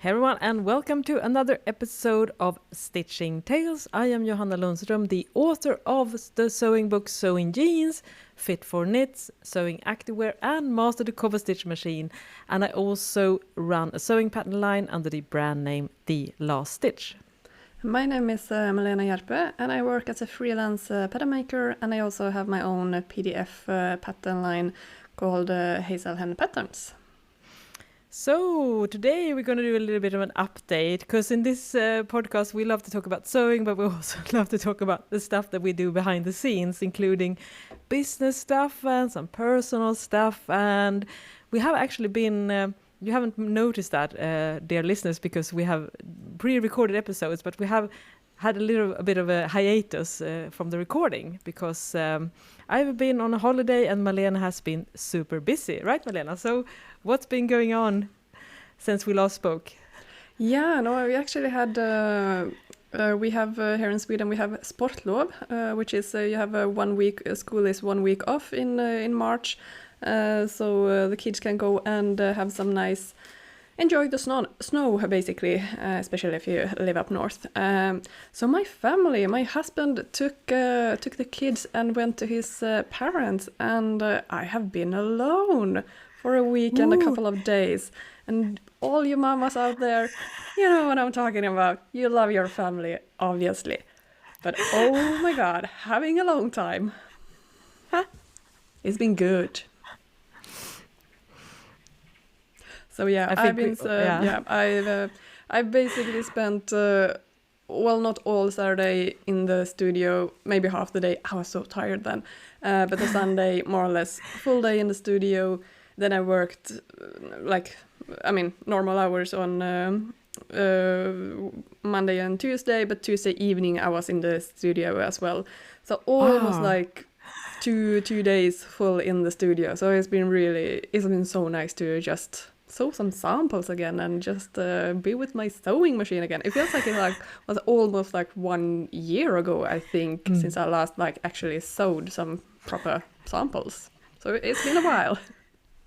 Hey everyone, and welcome to another episode of Stitching Tales. I am Johanna Lundström, the author of the sewing book Sewing Jeans, Fit for Knits, Sewing Activewear, and Master the Cover Stitch Machine. And I also run a sewing pattern line under the brand name The Last Stitch. My name is Malena Hjerpe, and I work as a freelance pattern maker, and I also have my own PDF pattern line called Hazelhen Patterns. So today we're going to do a little bit of an update, because in this podcast we love to talk about sewing, but we also love to talk about the stuff that we do behind the scenes, including business stuff and some personal stuff. And we have actually been, you haven't noticed that, dear listeners, because we have pre-recorded episodes, but we have had a bit of a hiatus from the recording, because I've been on a holiday and Malena has been super busy, right, Malena? So what's been going on since we last spoke? Yeah, no, we actually had, we have here in Sweden, we have sportlov, which is you have 1 week, school is 1 week off in March, so the kids can go and have some nice, enjoy the snow basically, especially if you live up north. So my husband took the kids and went to his parents, and I have been alone for a week and a couple of days. And all you mamas out there, you know what I'm talking about. You love your family, obviously. But oh my God, having a long time. It's been good. So yeah, I've basically spent not all Saturday in the studio, maybe half the day. I was so tired then, but the Sunday more or less full day in the studio. Then I worked normal hours on Monday and Tuesday, but Tuesday evening I was in the studio as well. So almost like two days full in the studio. So it's been so nice to just sew some samples again and just be with my sewing machine again. It feels like it was almost 1 year ago, I think, since I last actually sewed some proper samples. So it's been a while.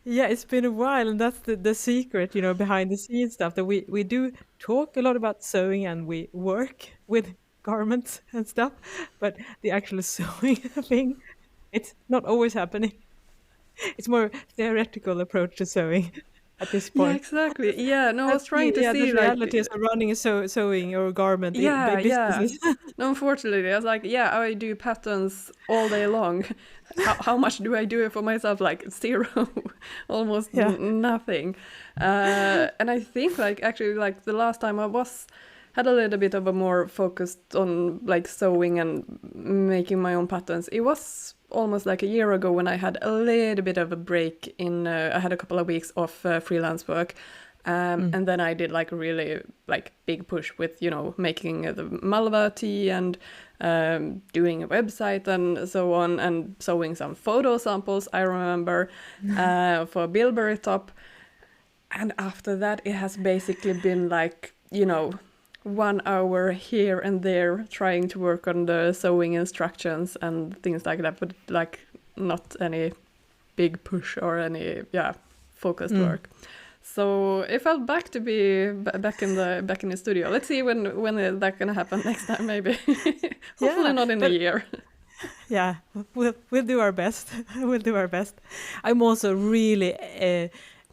Yeah, it's been a while, and that's the secret, behind the scenes stuff, that we do talk a lot about sewing and we work with garments and stuff, but the actual sewing thing, it's not always happening. It's more theoretical approach to sewing at this point. Yeah, exactly. Yeah, no, I was trying to see the realities of running a sewing or garment businesses. Yeah. No, unfortunately, I was I do patterns all day long. How much do I do it for myself? Zero, almost nothing. And I think the last time I had a little bit of a more focused on sewing and making my own patterns. It was almost a year ago when I had a little bit of a break I had a couple of weeks of freelance work. And then I did really big push with, making the Malva tea and doing a website and so on, and sewing some photo samples, I remember, for Bilberry top. And after that, it has basically been 1 hour here and there trying to work on the sewing instructions and things like that, but not any big push or any focused work. So it felt back to be back in the studio. Let's see when that's gonna happen next time, maybe. Hopefully not in a year. Yeah, we'll do our best. We'll do our best. I'm also really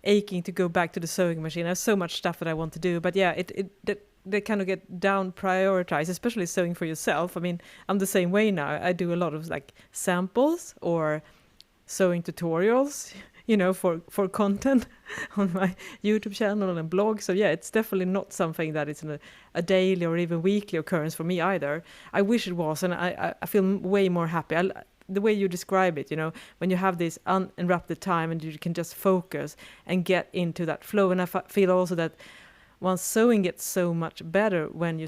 aching to go back to the sewing machine. I have so much stuff that I want to do, but they kind of get down prioritized, especially sewing for yourself. I mean, I'm the same way now. I do a lot of samples or sewing tutorials, for content on my YouTube channel and blog. So yeah, it's definitely not something that is a daily or even weekly occurrence for me either. I wish it was, and I feel way more happy. The way you describe it, when you have this uninterrupted time and you can just focus and get into that flow. And I feel also that once sewing gets so much better when you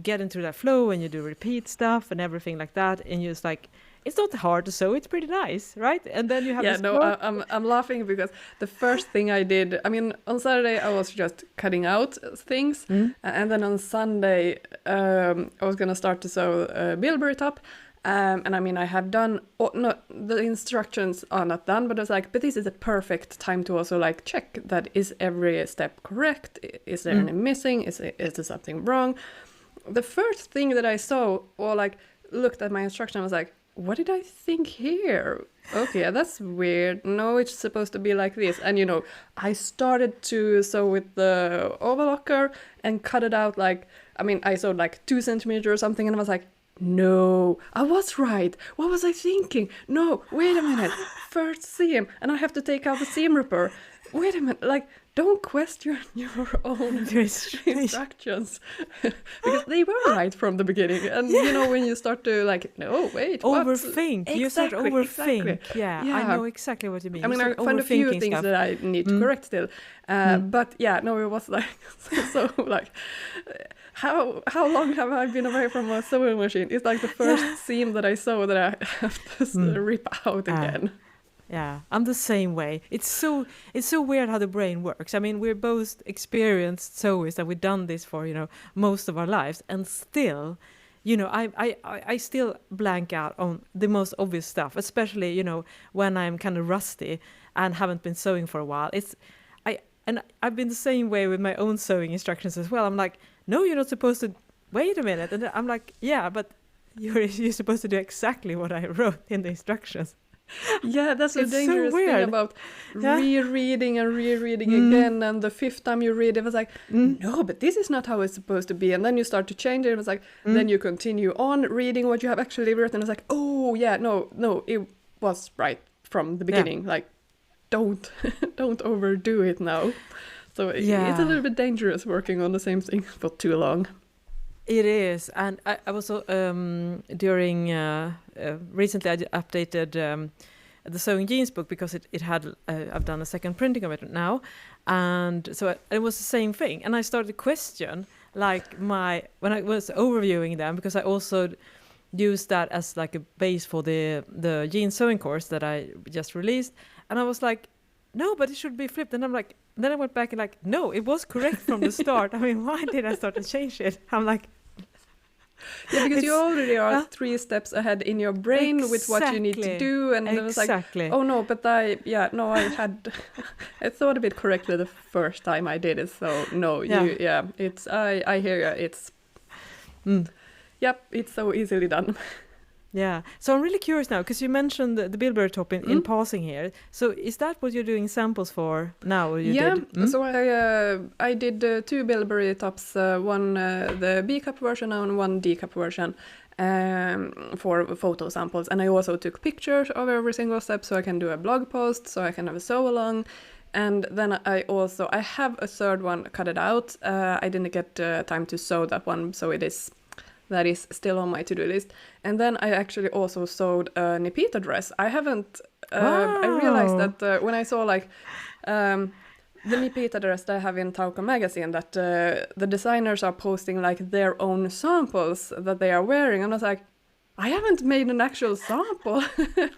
get into that flow and you do repeat stuff and everything like that, and you're just it's not hard to sew, it's pretty nice, right? And then you have I'm laughing because the first thing I did, on Saturday I was just cutting out things, and then on Sunday I was gonna start to sew Bilberry top, And I mean, I have done, not the instructions are not done, but I was like, but this is a perfect time to also like check that is every step correct? Is there any missing? Is there something wrong? The first thing that I saw, or like looked at my instruction, I was like, what did I think here? Okay, that's weird. No, it's supposed to be like this. And, you know, I started to sew with the overlocker and cut it out like, I mean, I sewed like 2 centimeters or something, and I was like, no, I was right. What was I thinking? No, wait a minute. First seam, and I have to take out the seam ripper. Wait a minute, like, don't question your own instructions because they were right from the beginning. And you know, when you start to like, no, wait, overthink. You start overthink. Exactly. Yeah, I know exactly what you mean. I mean, I find a few things stuff that I need to correct still, but yeah, no, it was like so like. How long have I been away from a sewing machine? It's like the first seam that I sew that I have to rip out again. Yeah, I'm the same way. It's so weird how the brain works. I mean, we're both experienced sewers and we've done this for, you know, most of our lives, and still, you know, I still blank out on the most obvious stuff, especially, you know, when I'm kind of rusty and haven't been sewing for a while. I've been the same way with my own sewing instructions as well. I'm like, no, you're not supposed to. Wait a minute, and I'm like, yeah, but you're supposed to do exactly what I wrote in the instructions. Yeah, that's the dangerous thing about rereading and rereading again, and the 5th time you read it was like, no, but this is not how it's supposed to be, and then you start to change it, and it's like, then you continue on reading what you have actually written, and it's like, oh yeah, no, it was right from the beginning, like, don't overdo it now. So it's a little bit dangerous working on the same thing for too long. It is, and I also during recently I updated the sewing jeans book because it had I've done a second printing of it now, and so it was the same thing, and I started to question like when I was overviewing them, because I also used that as like a base for the jeans sewing course that I just released, and I was like, no, but it should be flipped, and I'm like, then I went back and like, no, it was correct from the start. I mean, why did I start to change it? I'm like, yeah, because you already are 3 steps ahead in your brain with what you need to do, and then it's like, oh no, but I thought of it correctly the first time I did it, so no, it's I hear you, it's it's so easily done. Yeah, so I'm really curious now, because you mentioned the bilberry top in passing here. So is that what you're doing samples for now? Or you did? So I did 2 bilberry tops, one the B cup version and one D cup version for photo samples. And I also took pictures of every single step so I can do a blog post, so I can have a sew along. And then I have a third one cut it out. I didn't get time to sew that one, so that is still on my to-do list. And then I actually also sewed a Nipita dress. I haven't... I realized that when I saw like the Nipita dress that I have in Tauco magazine, that the designers are posting like their own samples that they are wearing. And I was like, I haven't made an actual sample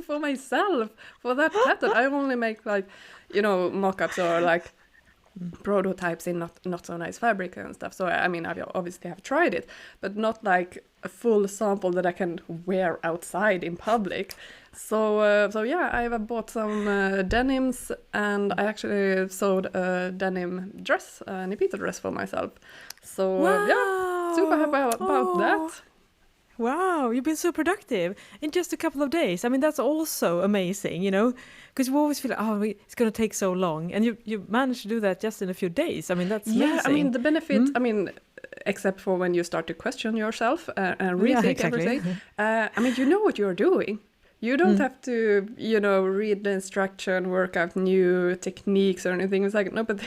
for myself for that pattern. I only make like, you know, mock-ups or like prototypes in not so nice fabric and stuff. So I mean, I obviously have tried it, but not like a full sample that I can wear outside in public. So yeah, I have bought some denims, and I actually sewed a denim dress, a Nipita dress for myself. So yeah, super happy about that. Wow, you've been so productive in just a couple of days. I mean, that's also amazing, you know, because we always feel, it's going to take so long. And you managed to do that just in a few days. I mean, that's amazing. Yeah, I mean, the benefit, I mean, except for when you start to question yourself and rethink everything. I mean, you know what you're doing. You don't have to, you know, read the instruction, work out new techniques or anything. It's like, no, but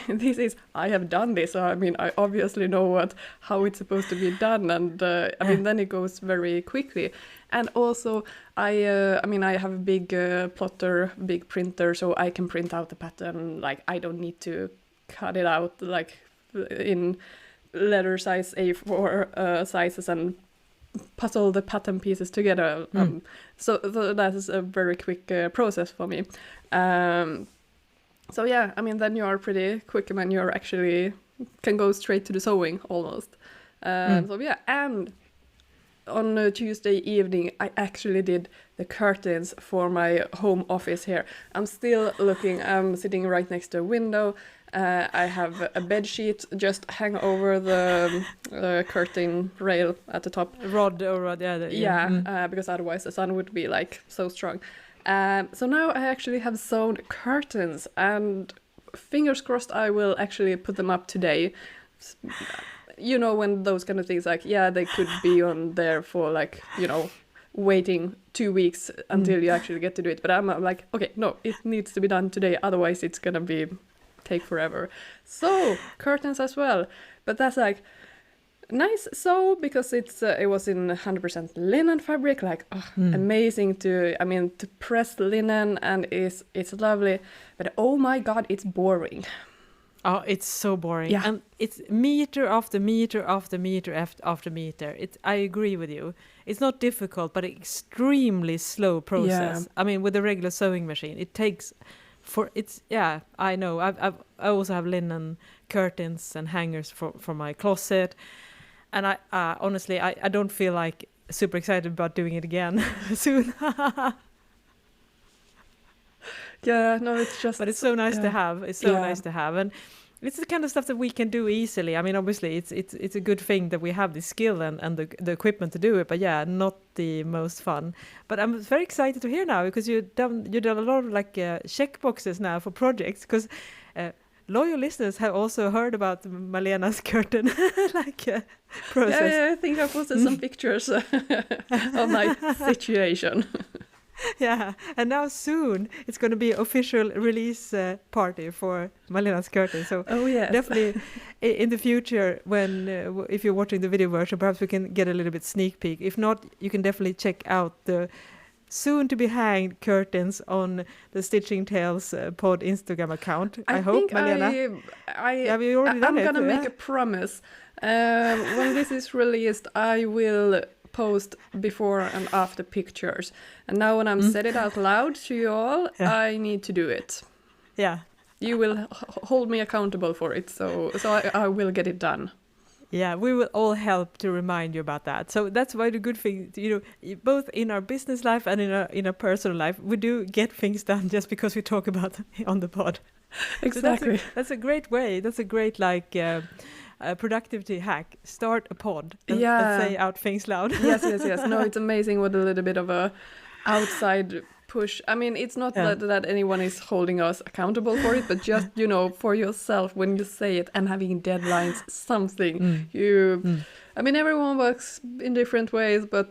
I have done this. So, I mean, I obviously know how it's supposed to be done. And I mean, then it goes very quickly. And also, I have a big plotter, big printer, so I can print out the pattern. Like, I don't need to cut it out like in letter size A4 sizes and puzzle the pattern pieces together. So that is a very quick process for me. So yeah, I mean, then you are pretty quick when you're actually can go straight to the sewing almost. So yeah, and on a Tuesday evening, I actually did the curtains for my home office here. I'm still looking. I'm sitting right next to a window. I have a bed sheet just hang over the curtain rail at the top. Rod, yeah. Because otherwise the sun would be like so strong. So now I actually have sewn curtains, and fingers crossed I will actually put them up today. You know, when those kind of things, like, yeah, they could be on there for like, you know, waiting 2 weeks until you actually get to do it. But I'm like, okay, no, it needs to be done today. Otherwise it's gonna be take forever. So curtains as well. But that's like nice sew, because it was in 100% linen fabric, like amazing to press linen, and it's lovely. But oh my god, it's boring. Oh, it's so boring. Yeah. And it's meter after meter after meter after meter. I agree with you. It's not difficult, but extremely slow process. Yeah. I mean, with a regular sewing machine, it takes I know. I also have linen curtains and hangers for my closet. And I honestly, I don't feel like super excited about doing it again soon. Yeah, no, it's just... But it's so nice to have. It's so nice to have. And it's the kind of stuff that we can do easily. I mean, obviously, it's a good thing that we have the skill and the equipment to do it. But yeah, not the most fun. But I'm very excited to hear now, because you've done a lot of like check boxes now for projects. Because loyal listeners have also heard about Malena's curtain process. Yeah, I think I posted some pictures of my situation. Yeah, and now soon it's going to be official release party for Malena's curtain. So definitely in the future, when if you're watching the video version, perhaps we can get a little bit sneak peek. If not, you can definitely check out the soon to be hanged curtains on the Stitching Tales pod Instagram account. I hope, Malena. I'm gonna make a promise. When this is released, I will post before and after pictures. And now when I'm said it out loud to you all, I need to do it. Yeah. You will hold me accountable for it, so I will get it done. Yeah, we will all help to remind you about that. So that's why the good thing, you know, both in our business life and in our personal life, we do get things done just because we talk about them on the pod. Exactly. So that's a great way. That's a great productivity hack. Start a pod and say out things loud. Yes. No, it's amazing what a little bit of a outside push. I mean, it's not that anyone is holding us accountable for it, but just, you know, for yourself, when you say it and having deadlines, something I mean, everyone works in different ways, but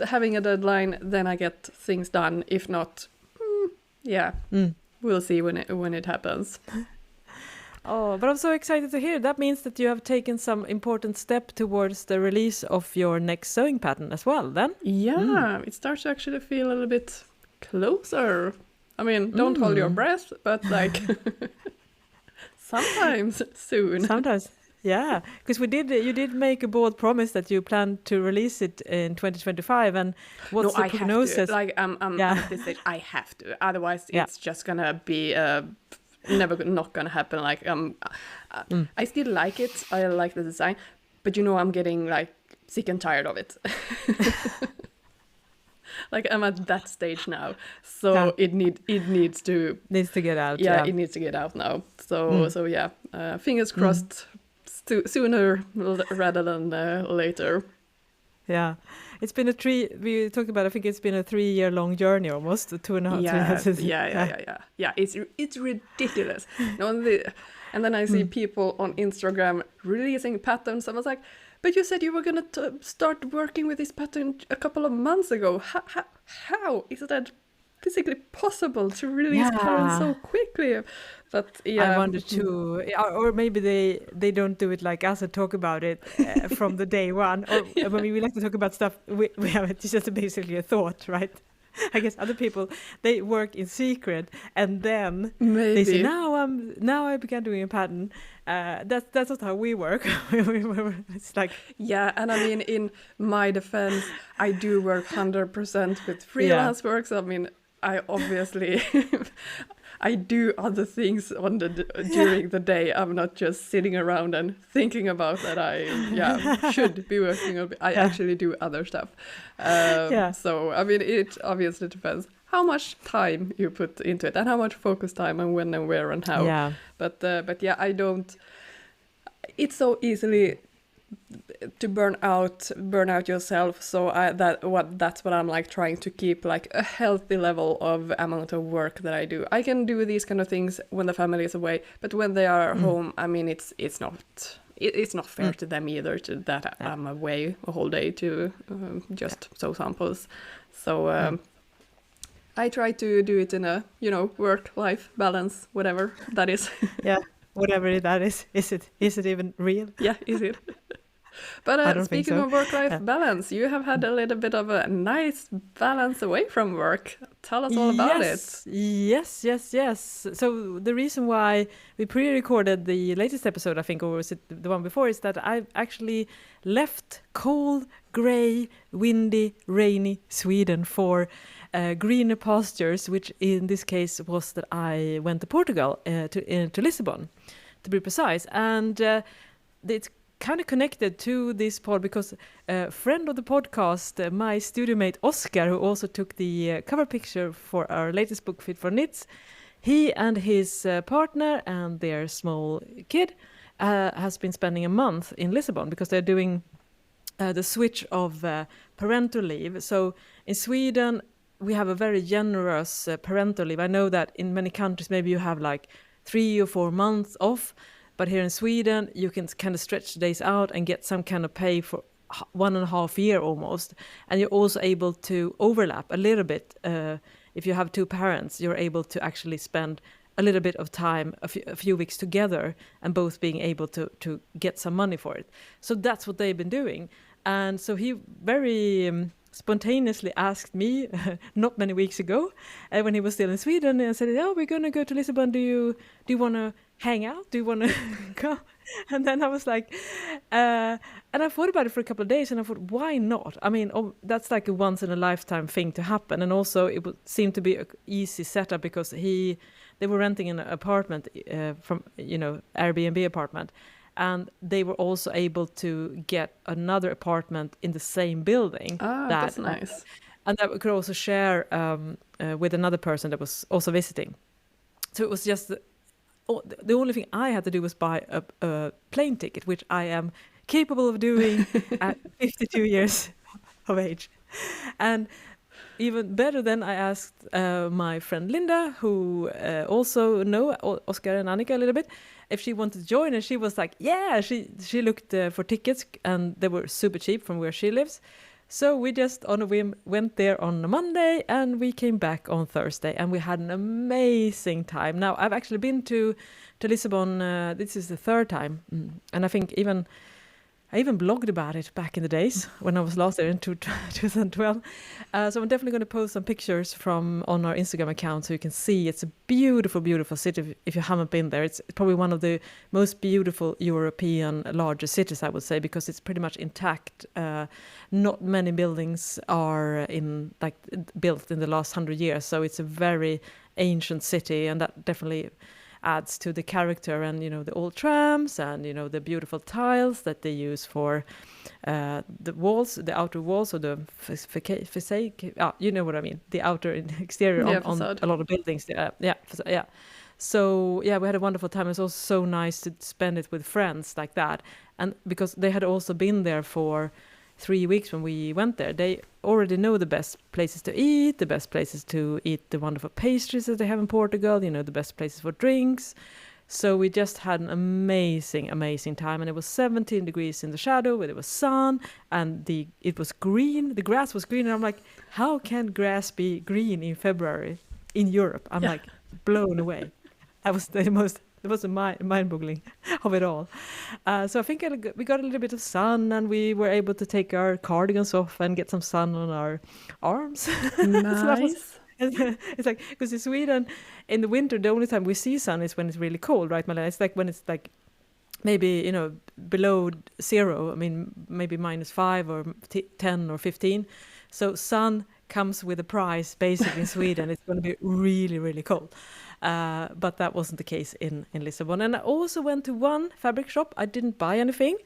having a deadline, then I get things done. If not, we'll see when it happens. Oh, but I'm so excited to hear. That means that you have taken some important step towards the release of your next sewing pattern as well, then? Yeah, it starts to actually feel a little bit closer. I mean, don't hold your breath, but like sometimes soon. Sometimes, yeah. Because you did make a bold promise that you plan to release it in 2025, and what's the prognosis? Have to. Like, I'm at this stage, I have to. Otherwise, it's just gonna be not gonna happen. Like I still like it. I like the design, but you know, I'm getting like sick and tired of it. Like, I'm at that stage now, so it needs to get out. Yeah, it needs to get out now. So fingers crossed, sooner rather than later. Yeah, it's been we talked about, I think it's been a 3-year-long journey, almost 2.5 years. Yeah, it's ridiculous. And then I see people on Instagram releasing patterns. I was like, but you said you were going to start working with this pattern a couple of months ago. How is that physically possible to release patterns so quickly? But I wonder too, or maybe they don't do it like us and talk about it from the day one. Or I mean, we like to talk about stuff we have. It's just basically a thought, right? I guess other people, they work in secret, and then they say, now I began doing a pattern. That's not how we work. It's like, and I mean, in my defense, I do work 100% with freelance work. So I mean, I obviously I do other things on during the day. I'm not just sitting around and thinking about that I should be working on. I actually do other stuff. So I mean, it obviously depends how much time you put into it and how much focus time and when and where and how. Yeah. But yeah, I don't. It's so easily to burn out yourself, so that's what I'm like trying to keep, like a healthy level of amount of work that I do. I can do these kind of things when the family is away, but when they are home, I mean, it's not fair to them either that I'm away a whole day to just sew samples. So I try to do it in a work-life balance, whatever that is. Yeah, whatever that is. Is it even real? Yeah, is it? But speaking of work-life balance, you have had a little bit of a nice balance away from work. Tell us all about it. Yes. So the reason why we pre-recorded the latest episode, I think, or was it the one before, is that I actually left cold, grey, windy, rainy Sweden for greener pastures, which in this case was that I went to Portugal, to Lisbon, to be precise. And it's kind of connected to this pod because a friend of the podcast, my studio mate Oscar, who also took the cover picture for our latest book, Fit for Knits, he and his partner and their small kid has been spending a month in Lisbon because they're doing the switch of parental leave. So in Sweden, we have a very generous parental leave. I know that in many countries, maybe you have like 3 or 4 months off. But here in Sweden, you can kind of stretch the days out and get some kind of pay for 1.5 years almost. And you're also able to overlap a little bit. If you have 2 parents, you're able to actually spend a little bit of time, a few weeks together, and both being able to get some money for it. So that's what they've been doing. And so he very spontaneously asked me not many weeks ago, when he was still in Sweden, and said, "Oh, we're going to go to Lisbon. Do you want to hang out? Do you want to go?" And then I was like, and I thought about it for a couple of days, and I thought, why not? I mean, that's like a once in a lifetime thing to happen. And also it would seem to be an easy setup because they were renting an apartment from, Airbnb apartment. And they were also able to get another apartment in the same building. That's nice. And that we could also share with another person that was also visiting. So it was just the only thing I had to do was buy a plane ticket, which I am capable of doing at 52 years of age. And even better than I asked my friend Linda, who also know Oscar and Annika a little bit, if she wanted to join, and she was like, yeah, she looked for tickets, and they were super cheap from where she lives. So we just on a whim went there on a Monday, and we came back on Thursday, and we had an amazing time. Now, I've actually been to Lisbon, this is the 3rd time, and I think I even blogged about it back in the days when I was last there in 2012. So I'm definitely going to post some pictures on our Instagram account so you can see. It's a beautiful, beautiful city if you haven't been there. It's probably one of the most beautiful European larger cities, I would say, because it's pretty much intact. Not many buildings are built in the last 100 years, so it's a very ancient city, and that definitely adds to the character, and the old trams, and the beautiful tiles that they use for the walls, the outer walls, or the facade. You know what I mean, the outer exterior on a lot of buildings. So we had a wonderful time. It was also so nice to spend it with friends like that, and because they had also been there for 3 weeks when we went there, they already know the best places to eat, the best places to eat the wonderful pastries that they have in Portugal, the best places for drinks. So we just had an amazing, amazing time, and it was 17 degrees in the shadow, where there was sun, and it was green, the grass was green, and I'm like, how can grass be green in February in Europe? I'm like blown away. It was mind-boggling of it all. So I think we got a little bit of sun, and we were able to take our cardigans off and get some sun on our arms. Nice. It's like, because in Sweden, in the winter, the only time we see sun is when it's really cold, right, Malena? It's like when it's like maybe, below 0, I mean, maybe -5 or 10 or 15. So sun comes with a price, basically, in Sweden. It's going to be really, really cold. but that wasn't the case in Lisbon. And I also went to one fabric shop. I didn't buy anything,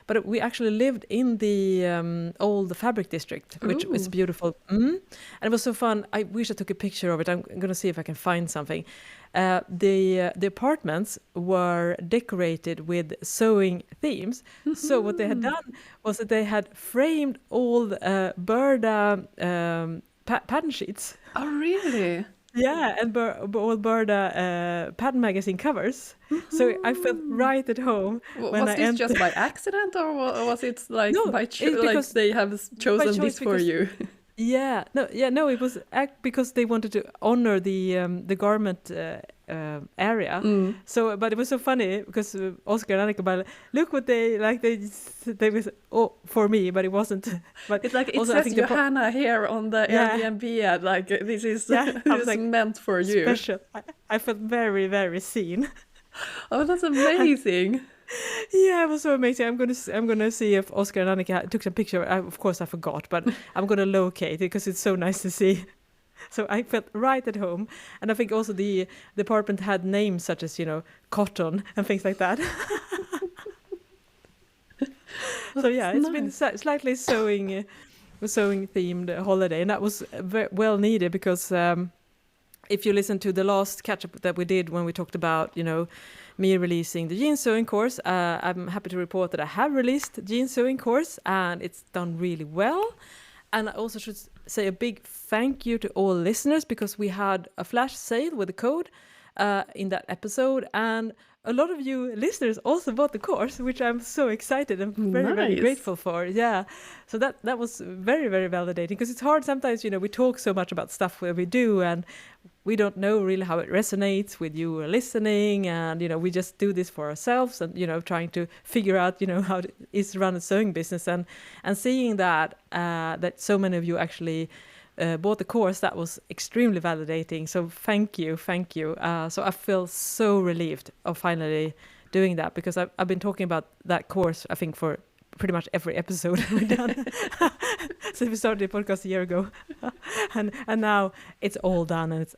but we actually lived in the old fabric district, which is beautiful. And it was so fun. I wish I took a picture of it. I'm going to see if I can find something. The apartments were decorated with sewing themes. So what they had done was that they had framed all Burda pattern sheets. Oh, really? Yeah, and all Burda pattern magazine covers. So I felt right at home when was I this entered. just by accident, or was it like No, by it's like because they have chosen this for you? No, it was because they wanted to honor the garment area. So, but it was so funny because Oscar and Annika, look what they like. They was for me, but it wasn't. But it's like it also, says Johanna here on the Airbnb ad. Like this is this is like meant for you. Special. I felt very, very seen. Oh, that's amazing. Yeah, it was so amazing. I'm gonna see if Oscar and Annika took some picture. Of course, I forgot, but I'm gonna locate it because it's so nice to see. So I felt right at home, and I think also the apartment had names such as cotton and things like that. So yeah, it's been slightly sewing themed holiday, and that was very well needed because if you listen to the last catch up that we did when we talked about me releasing the jean sewing course, I'm happy to report that I have released the jean sewing course and it's done really well. And I also should say a big thank you to all listeners because we had a flash sale with a code in that episode, and a lot of you listeners also bought the course, which I'm so excited and very, very grateful for. Yeah, so that was very, very validating because it's hard sometimes, we talk so much about stuff where we do and we don't know really how it resonates with you listening, and we just do this for ourselves and trying to figure out how it is to run a sewing business, and seeing that so many of you actually bought the course, that was extremely validating. So thank you. So I feel so relieved of finally doing that because I've been talking about that course I think for pretty much every episode we've done since we started the podcast a year ago, and now it's all done and it's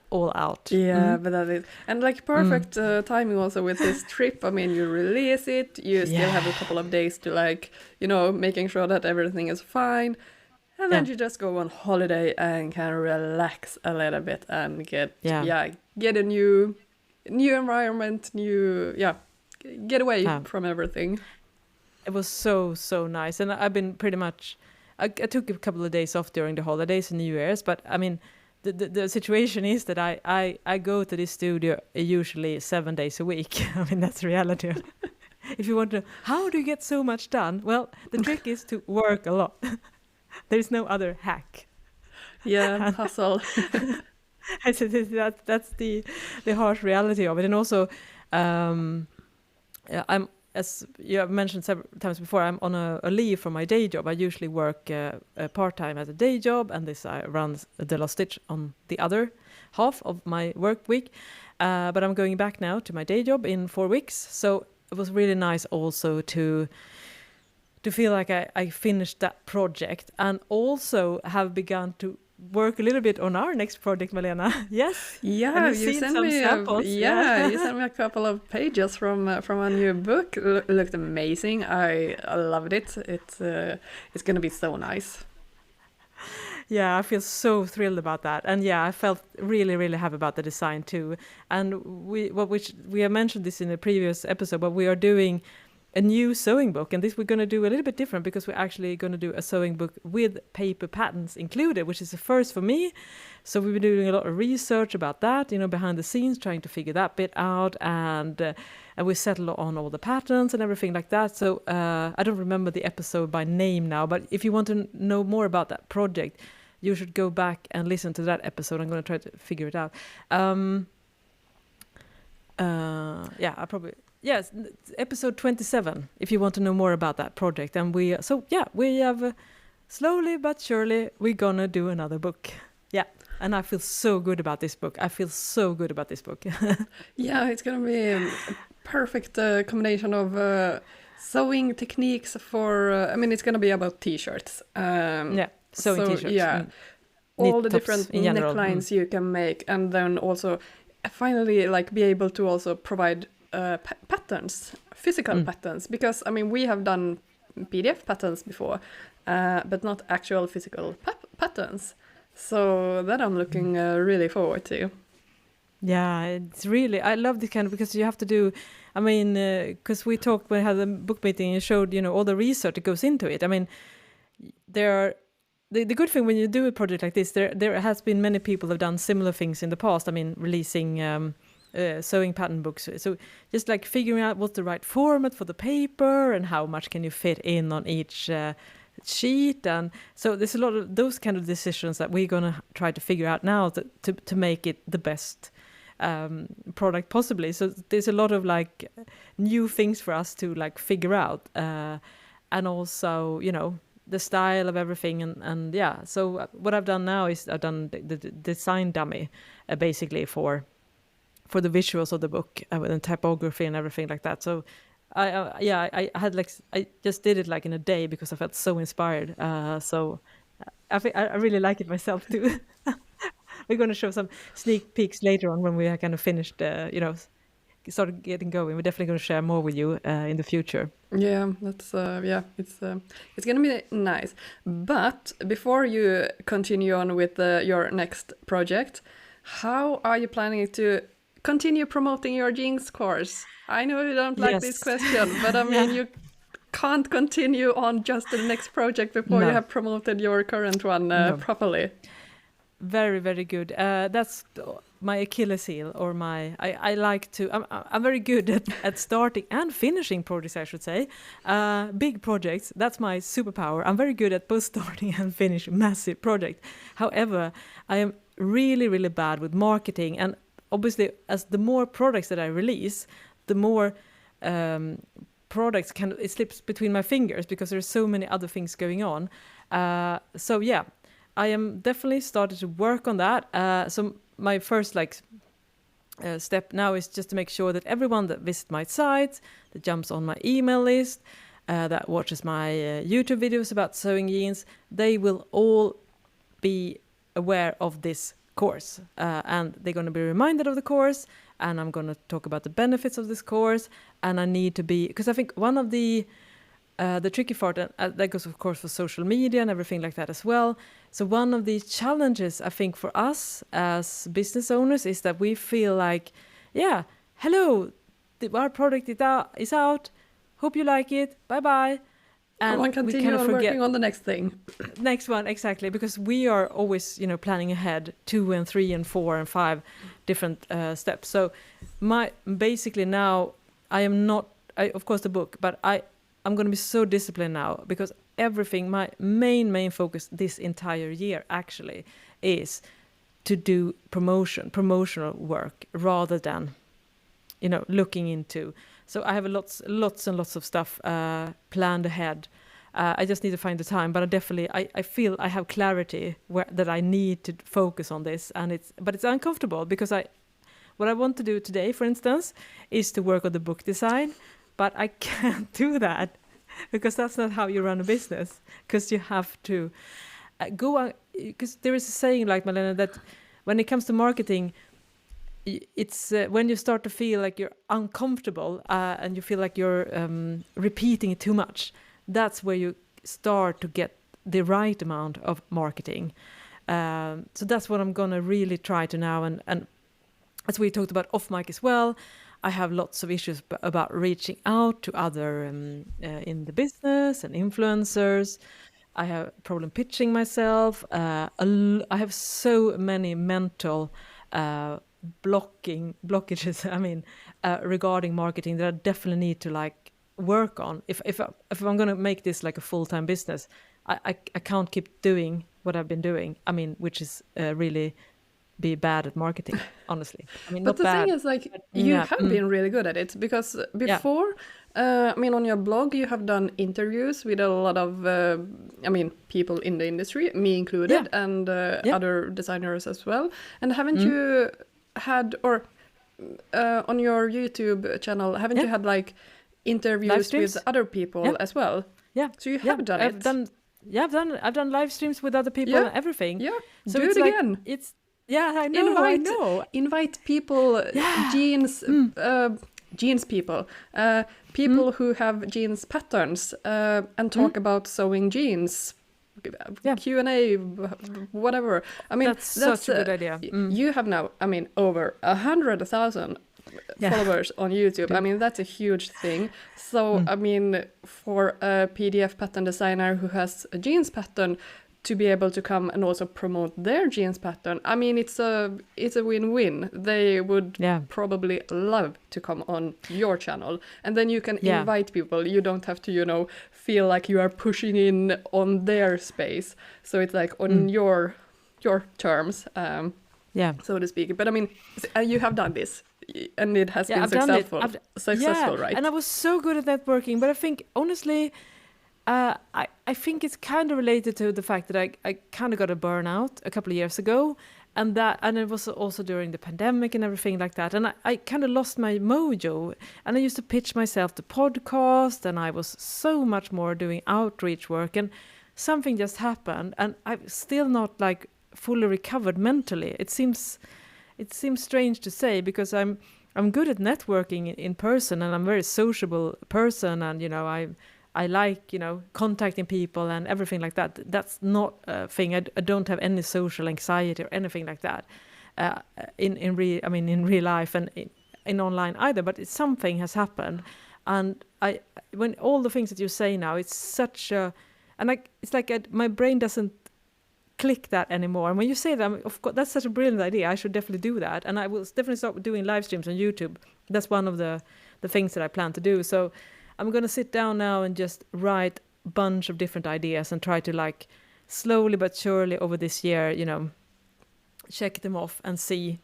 all out. Yeah, but that is, and like perfect timing also with this trip. I mean, you release it, you still have a couple of days to making sure that everything is fine. And then you just go on holiday and can relax a little bit and get a new environment, get away from everything. It was so nice, and I've been pretty much. I took a couple of days off during the holidays and New Year's, but I mean, the situation is that I go to this studio usually 7 days a week. I mean, that's reality. If you want to, how do you get so much done? Well, the trick is to work a lot. There's no other hack. Yeah, hustle. That's the harsh reality of it. And also, I'm, as you have mentioned several times before, I'm on a leave from my day job. I usually work part-time at a day job, and this I run the last stitch on the other half of my work week. But I'm going back now to my day job in 4 weeks. So it was really nice also to feel like I finished that project and also have begun to work a little bit on our next project, Malena. Yes. Yeah, you sent me samples. You sent me a couple of pages from a new book. Looked amazing. I loved it. It's going to be so nice. Yeah, I feel so thrilled about that. And yeah, I felt really, really happy about the design too. And we have mentioned this in a previous episode, but we are doing a new sewing book, and this we're going to do a little bit different because we're actually going to do a sewing book with paper patterns included, which is the first for me. So we've been doing a lot of research about that, behind the scenes, trying to figure that bit out, and we settle on all the patterns and everything like that. So I don't remember the episode by name now, but if you want to know more about that project, you should go back and listen to that episode. I'm going to try to figure it out. Yes, episode 27, if you want to know more about that project. And we have slowly but surely, we're gonna do another book. Yeah, and I feel so good about this book. Yeah, it's gonna be a perfect combination of sewing techniques for, it's gonna be about t-shirts. Sewing t-shirts. Yeah, all the different necklines you can make, and then also finally like be able to also provide patterns, physical patterns, because I mean we have done PDF patterns before, but not actual physical patterns. So that I'm looking really forward to. Yeah, it's really, I love this kind of, because you have to do, I mean, because we talked when we had the book meeting, you showed, you know, all the research that goes into it. I mean, there are, the good thing when you do a project like this, there has been many people who have done similar things in the past. I mean, releasing sewing pattern books. So just like figuring out what's the right format for the paper and how much can you fit in on each sheet. And so there's a lot of those kind of decisions that we're going to try to figure out now to make it the best product possibly. So there's a lot of like new things for us to like figure out, and also, you know, the style of everything, and yeah. So what I've done now is I've done the design dummy basically for the visuals of the book and typography and everything like that. So I had like, I just did it like in a day because I felt so inspired. So I really like it myself too. We're going to show some sneak peeks later on when we are kind of finished, you know, started getting going. We're definitely going to share more with you in the future. Yeah, that's it's going to be nice. But before you continue on with your next project, how are you planning to continue promoting your jeans course? I know you don't like this question, but I mean, you can't continue on just the next project before you have promoted your current one properly. Very, very good. That's my Achilles heel, or my, I like to, I'm very good at starting and finishing projects, I should say. Big projects, that's my superpower. I'm very good at both starting and finishing massive projects. However, I am really, really bad with marketing. And obviously, as the more products that I release, the more products it slips between my fingers because there's so many other things going on. So yeah, I am definitely started to work on that. So my first step now is just to make sure that everyone that visits my site, that jumps on my email list, that watches my YouTube videos about sewing jeans, they will all be aware of this course, and they're going to be reminded of the course, and I'm going to talk about the benefits of this course. And I need to be, because I think one of the tricky part, that goes of course for social media and everything like that as well. So one of the challenges I think for us as business owners is that we feel like, yeah, hello, our product is out, hope you like it, bye bye. And one continue on working on the next thing. Next one, exactly, because we are always, you know, planning ahead 2 and 3 and 4 and 5 different steps. So basically now I am not, of course the book, but I'm going to be so disciplined now, because everything, my main focus this entire year actually is to do promotional work rather than, you know, looking into. So I have lots and lots of stuff planned ahead. I just need to find the time, but I feel I have clarity that I need to focus on this, but it's uncomfortable because what I want to do today, for instance, is to work on the book design, but I can't do that because that's not how you run a business. Because you have to go on. Because there is a saying, like Malena, that when it comes to marketing, it's when you start to feel like you're uncomfortable and you feel like you're repeating it too much. That's where you start to get the right amount of marketing. So that's what I'm gonna really try to now. And as we talked about off mic as well, I have lots of issues about reaching out to other in the business and influencers. I have a problem pitching myself. I have so many mental blockages. I mean, regarding marketing that I definitely need to like work on. If I'm going to make this like a full-time business, I can't keep doing what I've been doing. I mean, which is really be bad at marketing, honestly. I mean, but the thing is, like, you have been really good at it, because before, I mean, on your blog, you have done interviews with a lot of, I mean, people in the industry, me included, and other designers as well. And haven't you had, or on your YouTube channel, haven't you had like interviews with other people as well? Yeah. So you have done it. I've done live streams with other people and everything. Yeah. So do it again. Yeah, I know. Invite people, jeans people, people who have jeans patterns, and talk about sewing jeans. Q&A, whatever. I mean, that's such a good idea. You have now, I mean, over 100,000 followers on YouTube. I mean, that's a huge thing. So, I mean, for a PDF pattern designer who has a jeans pattern to be able to come and also promote their jeans pattern, I mean, it's a win-win. They would probably love to come on your channel, and then you can invite people. You don't have to, you know, feel like you are pushing in on their space. So it's like on your terms, so to speak. But I mean, you have done this, and it has been successful, right? And I was so good at networking, but I think honestly, I think it's kind of related to the fact that I kind of got a burnout a couple of years ago, and it was also during the pandemic and everything like that, and I kind of lost my mojo, and I used to pitch myself to podcast, and I was so much more doing outreach work, and something just happened, and I'm still not like fully recovered mentally. It seems strange to say, because I'm good at networking in person, and I'm a very sociable person, and you know, I like, you know, contacting people and everything like that. That's not a thing. I don't have any social anxiety or anything like that in real life and in online either. But something has happened, and when all the things that you say now, it's such a, and it's like my brain doesn't click that anymore. And when you say that, of course, that's such a brilliant idea. I should definitely do that, and I will definitely start doing live streams on YouTube. That's one of the things that I plan to do. So I'm going to sit down now and just write a bunch of different ideas and try to, like, slowly but surely over this year, you know, check them off and see.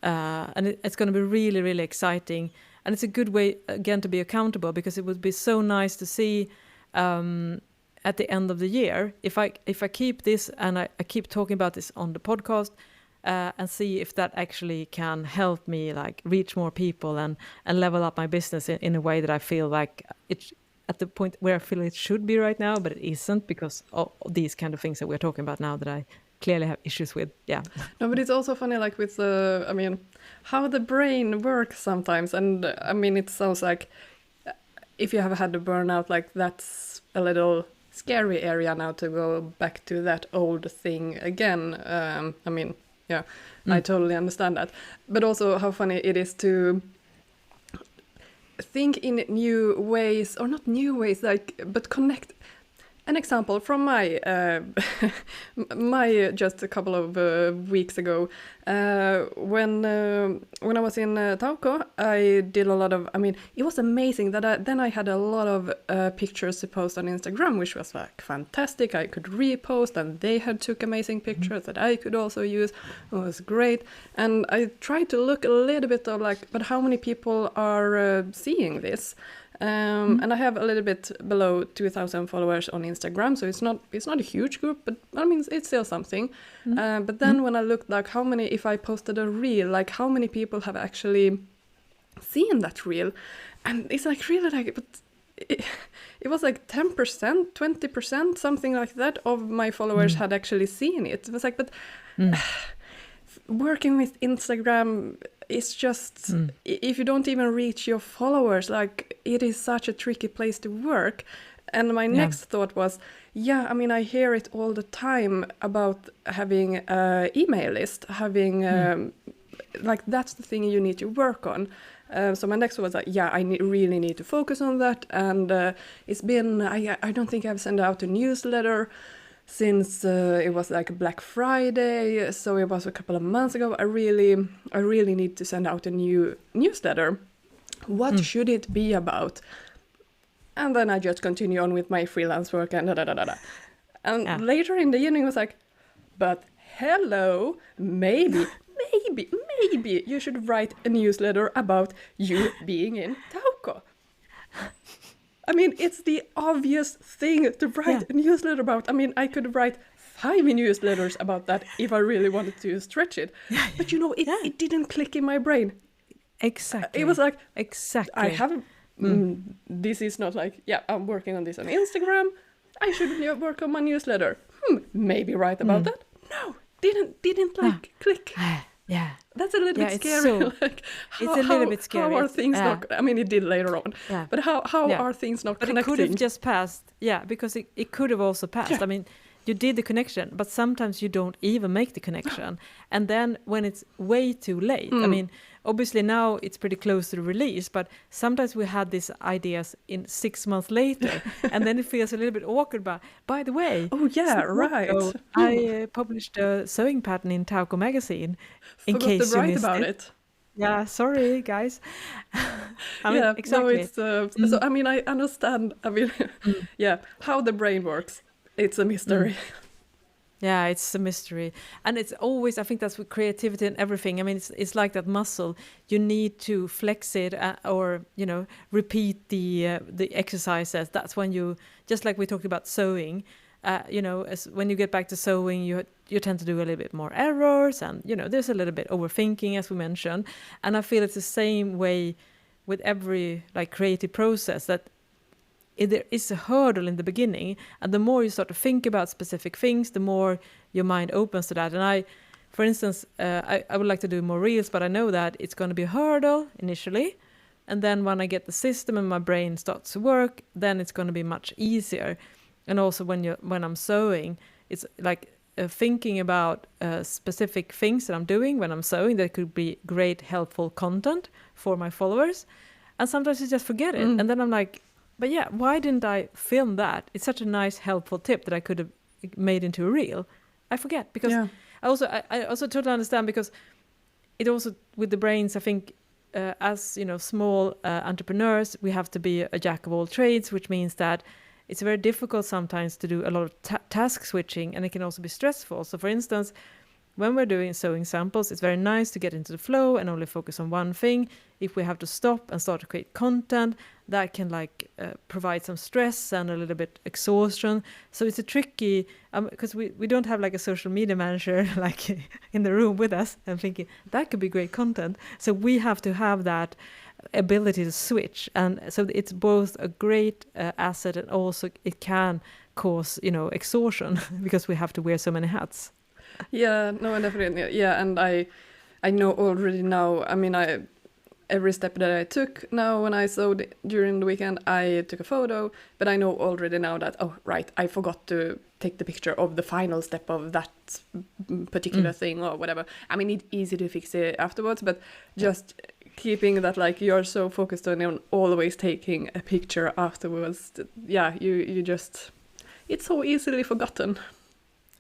And it's going to be really, really exciting. And it's a good way, again, to be accountable, because it would be so nice to see at the end of the year, if I keep this and I keep talking about this on the podcast, and see if that actually can help me, like, reach more people and level up my business in a way that I feel like it's at the point where I feel it should be right now, but it isn't, because of these kind of things that we're talking about now that I clearly have issues with. Yeah. No, but it's also funny, like, with I mean, how the brain works sometimes. And I mean, it sounds like if you have had a burnout, like, that's a little scary area now to go back to that old thing again. I mean, yeah, I totally understand that. But also how funny it is to think in new ways, or not new ways, like, but connect. An example from my just a couple of weeks ago, when I was in Tauco, I did a lot of, I mean, it was amazing that then I had a lot of pictures to post on Instagram, which was like fantastic. I could repost, and they had took amazing pictures that I could also use. It was great. And I tried to look a little bit of, like, but how many people are seeing this? And I have a little bit below 2,000 followers on Instagram, so it's not a huge group, but I mean, it's still something. But then when I looked, like, how many, if I posted a reel, like, how many people have actually seen that reel? And it's like really, like, but it was like 10%, 20%, something like that of my followers had actually seen it. It was like, but working with Instagram, it's just, if you don't even reach your followers, like, it is such a tricky place to work. And my next thought was, I mean, I hear it all the time about having an email list, having, like, that's the thing you need to work on. So my next was, I really need to focus on that. And it's been, I don't think I've sent out a newsletter since it was like Black Friday, so it was a couple of months ago. I really need to send out a new newsletter. What should it be about? And then I just continue on with my freelance work and And later in the evening I was like, but hello, maybe you should write a newsletter about you being in Tauco. I mean, it's the obvious thing to write a newsletter about. I mean, I could write 5 newsletters about that if I really wanted to stretch it. But, you know, it didn't click in my brain. Exactly. It was like, exactly. I have, this is not like, I'm working on this on Instagram. I should work on my newsletter. Maybe write about that. No, didn't like click. Yeah. That's a little bit it's scary. Like, it's a little bit scary. How are things not? I mean, it did later on. Yeah. But how Yeah. are things not But connecting? it could have just passed. Yeah, because it could have also passed. Yeah. I mean, you did the connection, but sometimes you don't even make the connection. And then when it's way too late, I mean, obviously now it's pretty close to the release, but sometimes we had these ideas in 6 months later, and then it feels a little bit awkward. But by the way, Oh yeah, right. so I published a sewing pattern in Tauco magazine. In Forgot case to you write missed about it. it. Yeah, sorry guys. I mean, Yeah, exactly. no, it's so. I mean, I understand. I mean, yeah, how the brain works. It's a mystery. Yeah, it's a mystery. And it's always, I think that's with creativity and everything. I mean, it's like that muscle. You need to flex it or, repeat the exercises. That's when you, just like we talked about sewing, when you get back to sewing, you tend to do a little bit more errors and, there's a little bit overthinking, as we mentioned. And I feel it's the same way with every like creative process, that there is a hurdle in the beginning, and the more you start to think about specific things, the more your mind opens to that. And for instance, I would like to do more reels, but I know that it's going to be a hurdle initially, and then when I get the system and my brain starts to work, then it's going to be much easier. And also when I'm sewing, it's like thinking about specific things that I'm doing when I'm sewing that could be great helpful content for my followers, and sometimes you just forget it, and then I'm like, but yeah, why didn't I film that? It's such a nice, helpful tip that I could have made into a reel. I forget because I also totally understand, because it also with the brains, I think, as small entrepreneurs, we have to be a jack of all trades, which means that it's very difficult sometimes to do a lot of task switching, and it can also be stressful. So, for instance, when we're doing sewing samples, it's very nice to get into the flow and only focus on one thing. If we have to stop and start to create content, that can provide some stress and a little bit exhaustion. So it's a tricky, because we don't have like a social media manager like in the room with us and thinking that could be great content. So we have to have that ability to switch, and so it's both a great asset, and also it can cause exhaustion because we have to wear so many hats. Yeah, no, definitely. Yeah, and I know already now. I mean, every step that I took now when I sewed during the weekend, I took a photo, but I know already now that, oh, right, I forgot to take the picture of the final step of that particular thing or whatever. I mean, it's easy to fix it afterwards, but just keeping that, like, you're so focused on always taking a picture afterwards. Yeah, you just, it's so easily forgotten.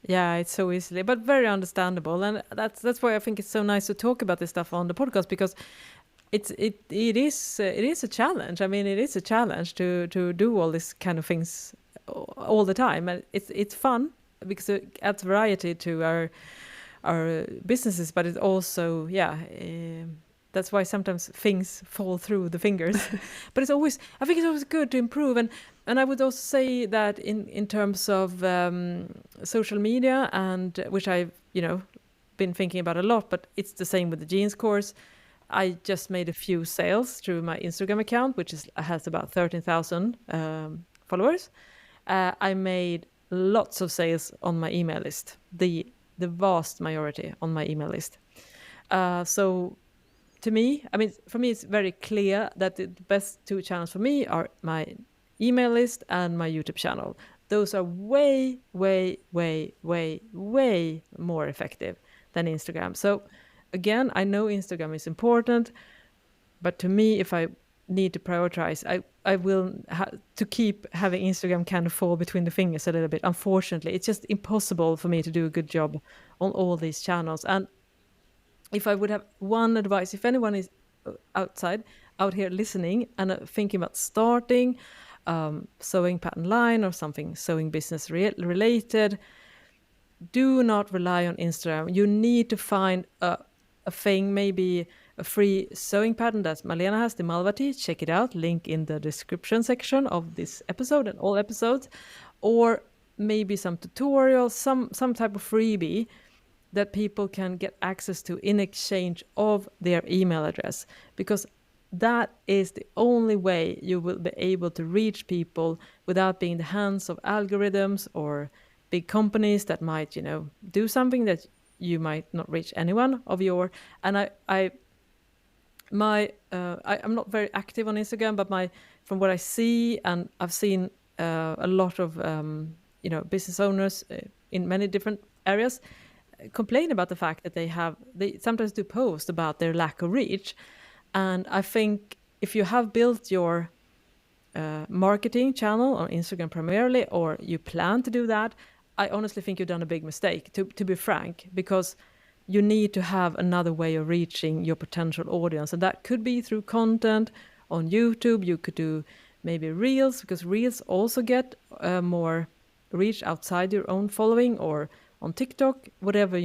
Yeah, it's so easily, but very understandable, and that's why I think it's so nice to talk about this stuff on the podcast, because it is a challenge. I mean, it is a challenge to do all these kind of things all the time, and it's fun because it adds variety to our businesses, but it also that's why sometimes things fall through the fingers. But I think it's always good to improve, and I would also say that in terms of social media, and which I've been thinking about a lot, but it's the same with the jeans course. I just made a few sales through my Instagram account, which has about 13,000 followers. I made lots of sales on my email list, the vast majority on my email list. So to me, I mean, for me, it's very clear that the best two channels for me are my email list and my YouTube channel. Those are way, way, way, way, way more effective than Instagram. So again, I know Instagram is important, but to me, if I need to prioritize, I will to keep having Instagram kind of fall between the fingers a little bit. Unfortunately, it's just impossible for me to do a good job on all these channels. And if I would have one advice, if anyone is out here listening and thinking about starting sewing pattern line or something sewing business related, do not rely on Instagram. You need to find a thing, maybe a free sewing pattern that Malena has, the Malvati. Check it out, link in the description section of this episode and all episodes, or maybe some tutorials, some type of freebie that people can get access to in exchange of their email address, because that is the only way you will be able to reach people without being in the hands of algorithms or big companies that might, do something that you might not reach anyone of your. And I'm not very active on Instagram, but from what I see, and I've seen a lot of business owners in many different areas complain about the fact that they sometimes do post about their lack of reach. And I think if you have built your marketing channel on Instagram primarily, or you plan to do that, I honestly think you've done a big mistake, to be frank, because you need to have another way of reaching your potential audience. And that could be through content on YouTube. You could do maybe Reels, because Reels also get more reach outside your own following, or on TikTok, whatever,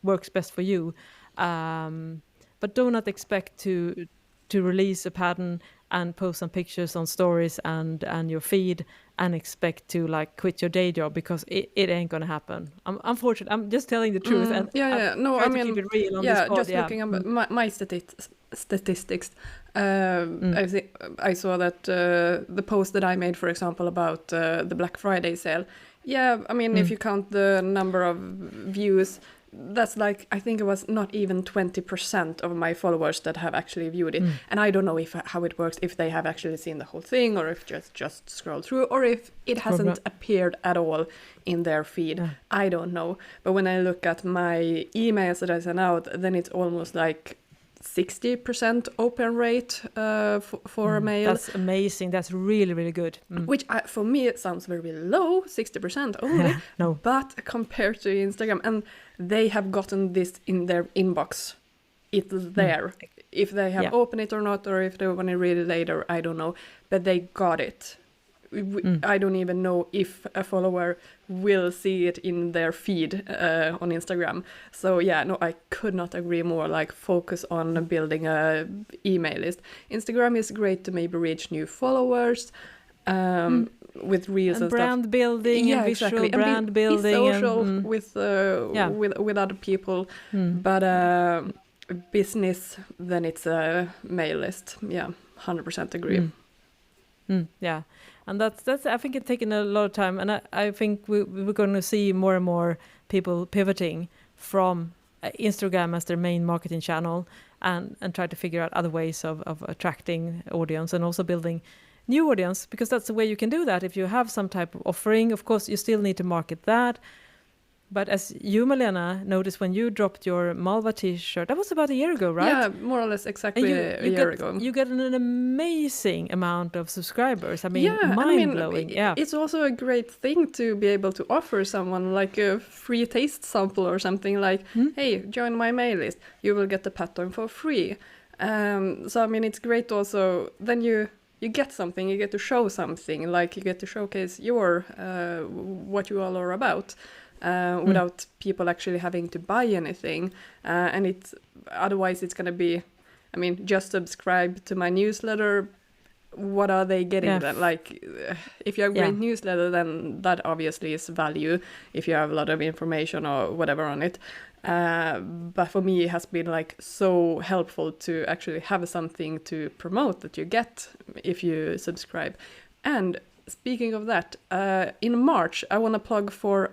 works best for you. But do not expect to release a pattern and post some pictures on stories and your feed and expect to like quit your day job, because it ain't gonna happen. Unfortunately, I'm just telling the truth. And No, I mean, keep it real on this pod, just looking at my statistics, I saw that the post that I made, for example, about the Black Friday sale. Yeah, I mean, if you count the number of views, that's like, I think it was not even 20% of my followers that have actually viewed it. And I don't know how it works, if they have actually seen the whole thing, or if just scroll through, or if it hasn't appeared at all in their feed. I don't know. But when I look at my emails that I send out, then it's almost like 60% open rate for a mail. That's amazing. That's really, really good. Which for me, it sounds very low, 60% only. No. But compared to Instagram, and they have gotten this in their inbox. It's there. If they have opened it or not, or if they want to read it later, I don't know. But they got it. I don't even know if a follower will see it in their feed on Instagram. So I could not agree more. Like, focus on building a email list. Instagram is great to maybe reach new followers with reels and brand stuff. building, and visual exactly. brand building, be social with other people. But business, then it's a mail list. 100% agree. Yeah, and that's I think it's taken a lot of time, and I think we're going to see more and more people pivoting from Instagram as their main marketing channel, and try to figure out other ways of attracting audience, and also building new audience, because that's the way you can do that. If you have some type of offering, of course you still need to market that. But as you, Malena, noticed when you dropped your Malva t-shirt, that was about a year ago, right? Yeah, more or less exactly a year ago. You get an amazing amount of subscribers. I mean, mind-blowing. It's also a great thing to be able to offer someone like a free taste sample or something, like, hey, join my mail list. You will get the pattern for free. So, I mean, it's great also. Then you get something, you get to show something, like you get to showcase your what you all are about. Without people actually having to buy anything. And otherwise it's going to be, I mean, just subscribe to my newsletter. What are they getting then? Like, if you have a great newsletter, then that obviously is value, if you have a lot of information or whatever on it. But for me, it has been like so helpful to actually have something to promote that you get if you subscribe. And speaking of that, in March, I want to plug for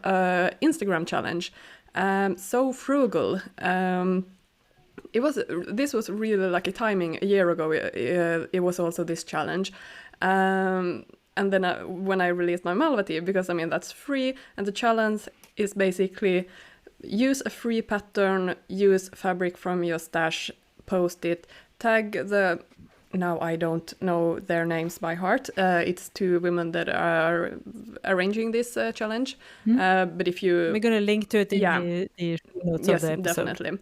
Instagram challenge. So Frugal. This was really lucky timing. A year ago, it was also this challenge. And then when I released my Malva tee, because I mean that's free, and the challenge is basically use a free pattern, use fabric from your stash, post it, tag the. Now I don't know their names by heart. It's two women that are arranging this challenge. But if you... We're going to link to it in the notes of the episode. Definitely.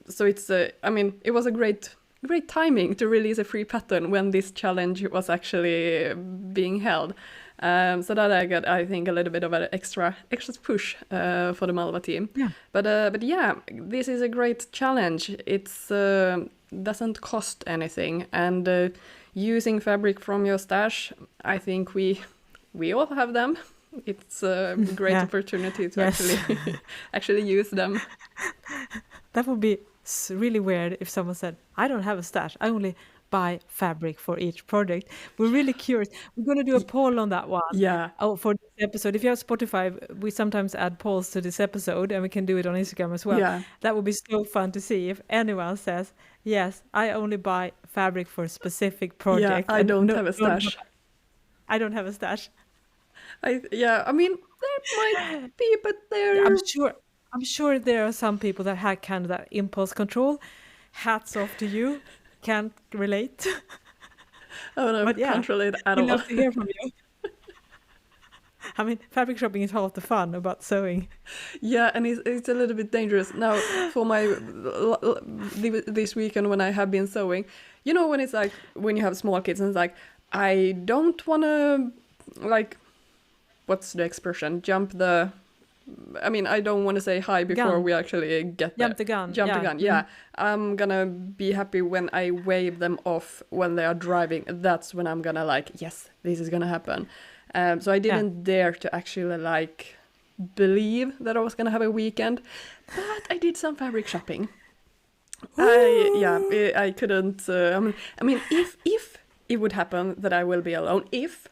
So it's, I mean, it was a great timing to release a free pattern when this challenge was actually being held. So that I got, I think, a little bit of an extra push for the Malva team. Yeah. But yeah, this is a great challenge. It's doesn't cost anything, and using fabric from your stash, I think we all have them. It's a great opportunity to actually use them. That would be really weird if someone said, "I don't have a stash. I only buy fabric for each project? We're really curious. We're going to do a poll on that one. Yeah. Oh, for this episode. If you have Spotify, we sometimes add polls to this episode, and we can do it on Instagram as well. Yeah. That would be so fun to see if anyone says, yes, I only buy fabric for a specific project. Yeah, I don't have a stash. I don't have a stash. I mean, there might be, but there... I'm sure there are some people that have kind of that impulse control. Hats off to you. Can't relate. Oh no, can't relate at all. We'd love to hear from you. I mean, fabric shopping is half the fun about sewing. Yeah, and it's a little bit dangerous. Now, for this weekend when I have been sewing, you know, when it's like, when you have small kids and it's like, I don't want to, like, what's the expression? I don't want to say hi before we actually get there. Jump the gun. Yeah. I'm gonna be happy when I wave them off when they are driving. That's when I'm gonna like, yes, this is gonna happen. So I didn't dare to actually like believe that I was gonna have a weekend, but I did some fabric shopping. I couldn't. I mean, if it would happen that I will be alone, if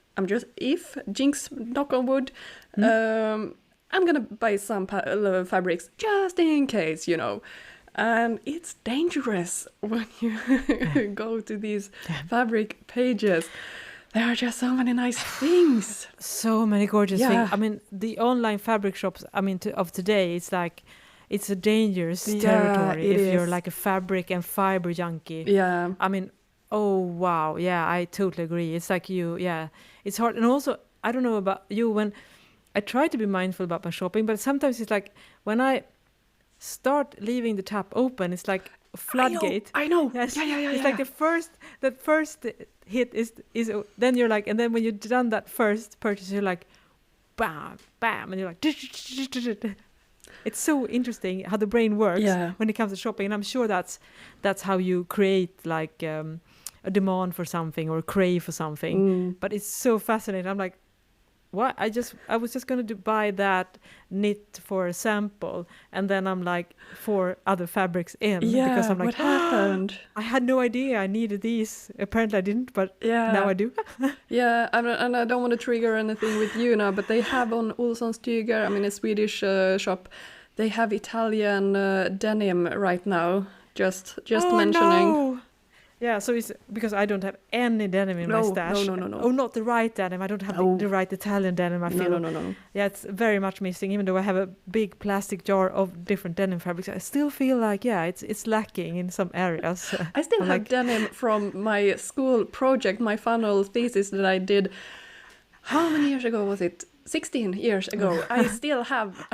jinx, knock on wood, I'm gonna buy some fabrics just in case, you know. And it's dangerous when you go to these fabric pages. There are just so many nice things. So many gorgeous things. I mean, the online fabric shops, of today, it's like, it's a dangerous territory if you're like a fabric and fiber junkie. Yeah. I mean, oh, wow. Yeah, I totally agree. It's like it's hard. And also, I don't know about you, when I try to be mindful about my shopping, but sometimes it's like when I start leaving the tap open, it's like a floodgate. I know. Yes. Yeah. It's like that first hit is then you're like, and then when you've done that first purchase, you're like, bam, bam, and you're like, it's so interesting how the brain works when it comes to shopping, and I'm sure that's how you create like a demand for something or a crave for something. But it's so fascinating. I'm like, what? I was just going to buy that knit for a sample, and then I'm like 4 other fabrics in because I'm like, what happened? I had no idea I needed these. Apparently I didn't, but now I do. Yeah, and I don't want to trigger anything with you now, but they have on Olssons Tyger, I mean a Swedish shop, they have Italian denim right now. Just mentioning. No. Yeah, so it's because I don't have any denim in my stash. No. Oh, not the right denim. I don't have the right Italian denim, I feel. No. Yeah, it's very much missing. Even though I have a big plastic jar of different denim fabrics, I still feel like, it's lacking in some areas. I still have denim from my school project, my final thesis that I did. How many years ago was it? 16 years ago. I still have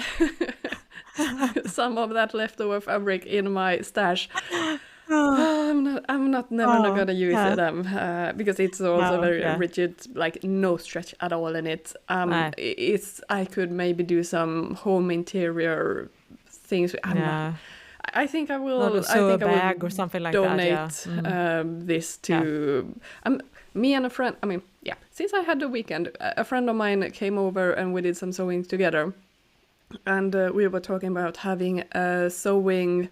some of that leftover fabric in my stash. I'm not gonna use them because it's also very rigid, like no stretch at all in it. I could maybe do some home interior things. I think I will. Sew a bag or something like donate that. This to me and a friend. I mean, since I had the weekend, a friend of mine came over and we did some sewing together, and we were talking about having a sewing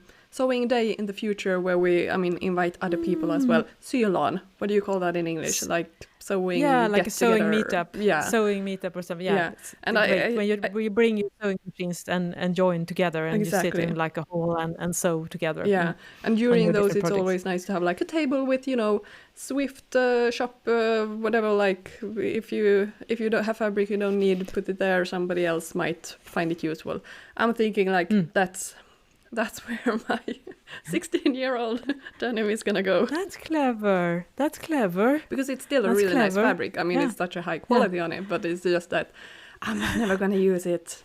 day in the future where we, invite other people as well. Syalon. What do you call that in English? Like sewing. Yeah, like a sewing meetup. Yeah, sewing meetup or something. Yeah. And when you bring your sewing machines and join together and you sit in like a hall and sew together. Yeah, and during those, it's always nice to have like a table with Swift shop, whatever. Like if you don't have fabric, you don't need to put it there. Somebody else might find it useful. I'm thinking like that's where my 16-year-old denim is gonna go. That's clever. Because it's still a really nice fabric. I mean, it's such a high quality on it, but it's just that I'm never gonna use it.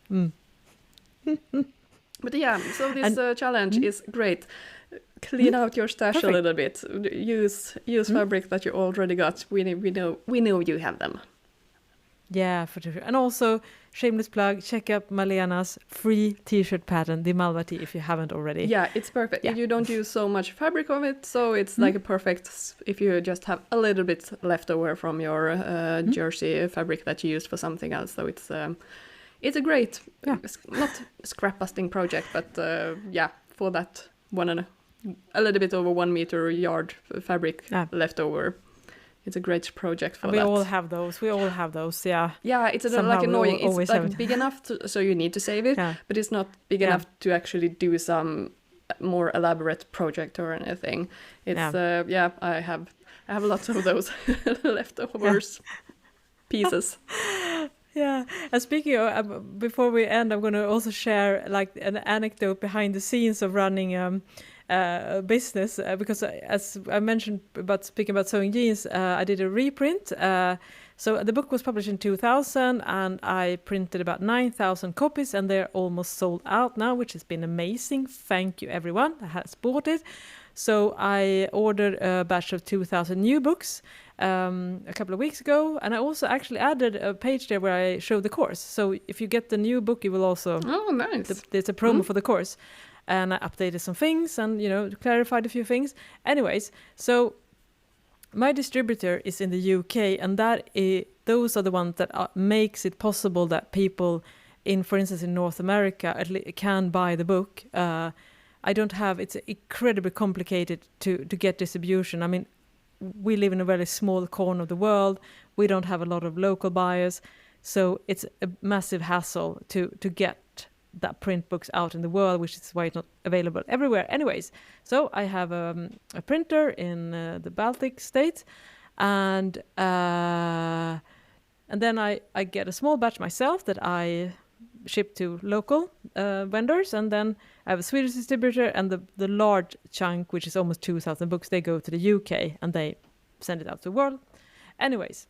But so this challenge is great. Clean out your stash a little bit. Use fabric that you already got. We know you have them. Yeah, for sure. And also, shameless plug, check out Malena's free t-shirt pattern, the Malva tee, if you haven't already. Yeah, it's perfect. You don't use so much fabric of it, so it's like a perfect, if you just have a little bit left over from your jersey fabric that you used for something else. So it's a great, not scrap busting project, but for that a little bit over 1 meter yard fabric left over. It's a great project for we that. all have those. We all have those. Yeah. Yeah, it's like annoying. It's like it. big enough so you need to save it, but it's not big enough to actually do some more elaborate project or anything. It's I have lots of those leftovers pieces. Yeah, and speaking of, before we end, I'm going to also share like an anecdote behind the scenes of running business because as I mentioned about speaking about sewing jeans, I did a reprint. So the book was published in 2000 and I printed about 9,000 copies and they're almost sold out now, which has been amazing. Thank you everyone that has bought it. So I ordered a batch of 2,000 new books a couple of weeks ago, and I also actually added a page there where I show the course. So if you get the new book, you will also... Oh, nice. There's a promo for the course. And I updated some things and, clarified a few things. Anyways, so my distributor is in the UK, and those are the ones that makes it possible that people for instance, in North America, can buy the book. It's incredibly complicated to get distribution. I mean, we live in a very small corner of the world. We don't have a lot of local buyers. So it's a massive hassle to get that print books out in the world, which is why it's not available everywhere. Anyways, so I have a printer in the Baltic states, and then I get a small batch myself that I ship to local vendors, and then I have a Swedish distributor, and the large chunk, which is almost 2,000 books, they go to the UK and they send it out to the world. Anyways,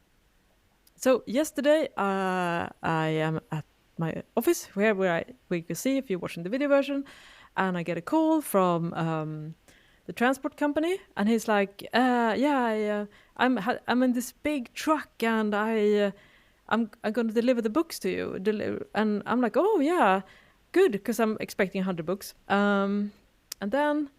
so yesterday I am at my office where we can see if you're watching the video version, and I get a call from the transport company, and he's like, I'm in this big truck and I'm going to deliver the books to you. And I'm like, oh yeah, good, because I'm expecting 100 books. And then